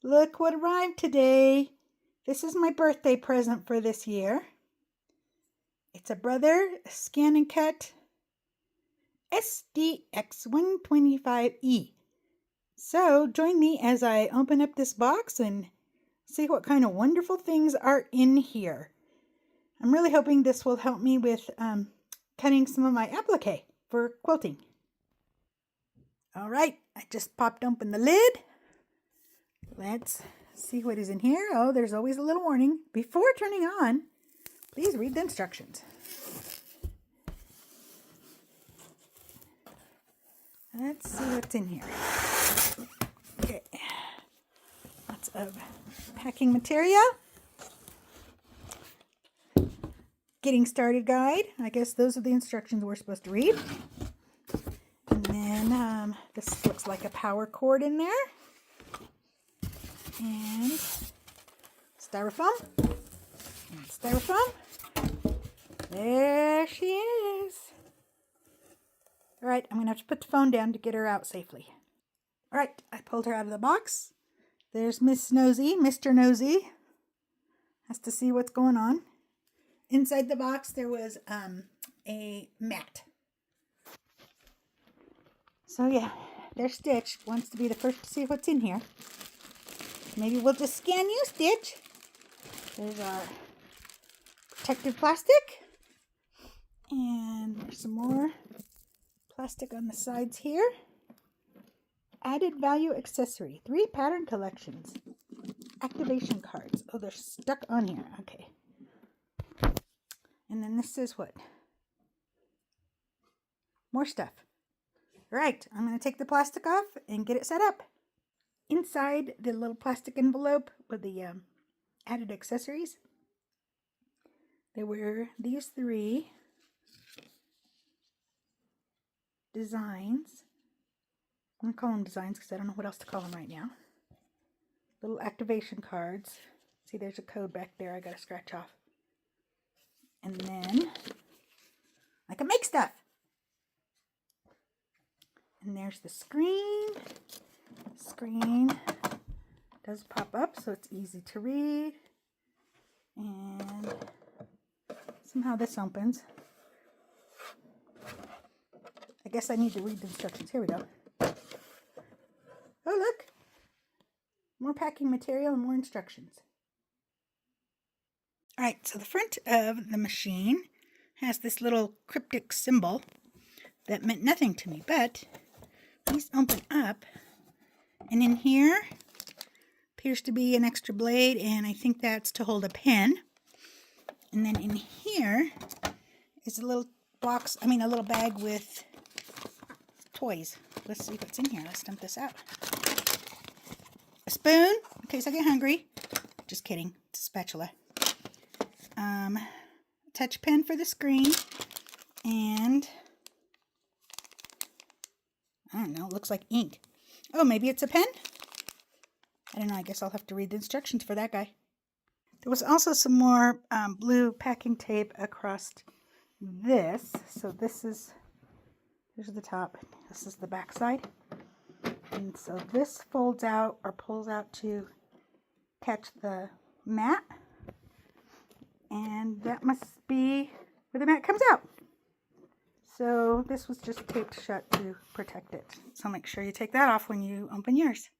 Look what arrived today. This is my birthday present for this year. It's a Brother Scan and Cut SDX125e. So join me as I open up this box and see what kind of wonderful things are in here. I'm really hoping this will help me with cutting some of my applique for quilting. All right, I just popped open the lid. Let's see what is in here. Oh, there's always a little warning. Before turning on, please read the instructions. Let's see what's in here. Okay, lots of packing material. Getting started guide. I guess those are the instructions we're supposed to read. And then this looks like a power cord in there. And styrofoam. And styrofoam. There she is. All right, I'm going to have to put the phone down to get her out safely. All right, I pulled her out of the box. There's Miss Nosy, Mr. Nosy. Has to see what's going on. Inside the box, there was a mat. So yeah, there's Stitch. Wants to be the first to see what's in here. Maybe we'll just scan you, Stitch. There's our protective plastic. And there's some more plastic on the sides here. Added value accessory. 3 pattern collections. Activation cards. Oh, they're stuck on here. Okay. And then this is what? More stuff. All right, I'm going to take the plastic off and get it set up. Inside the little plastic envelope with the added accessories, there were these 3 designs. I'm going to call them designs because I don't know what else to call them right now. Little activation cards. See, there's a code back there I got to scratch off. And then I can make stuff. And there's the screen. Screen does pop up, so it's easy to read. And somehow this opens. I guess I need to read the instructions. Here we go. Oh, look. More packing material and more instructions. All right, so the front of the machine has this little cryptic symbol that meant nothing to me, but these open up, and in here appears to be an extra blade, and I think that's to hold a pen. And then in here is a little box, a little bag with toys. Let's see what's in here. Let's dump this out. A spoon, in case I get hungry. Just kidding, it's a spatula. Touch pen for the screen, and I don't know, it looks like ink. Oh, maybe it's a pen? I don't know, I guess I'll have to read the instructions for that guy. There was also some more blue packing tape across this. So this is, here's the top, this is the back side. And so this folds out or pulls out to catch the mat. And that must be where the mat comes out. So this was just taped shut to protect it. So make sure you take that off when you open yours.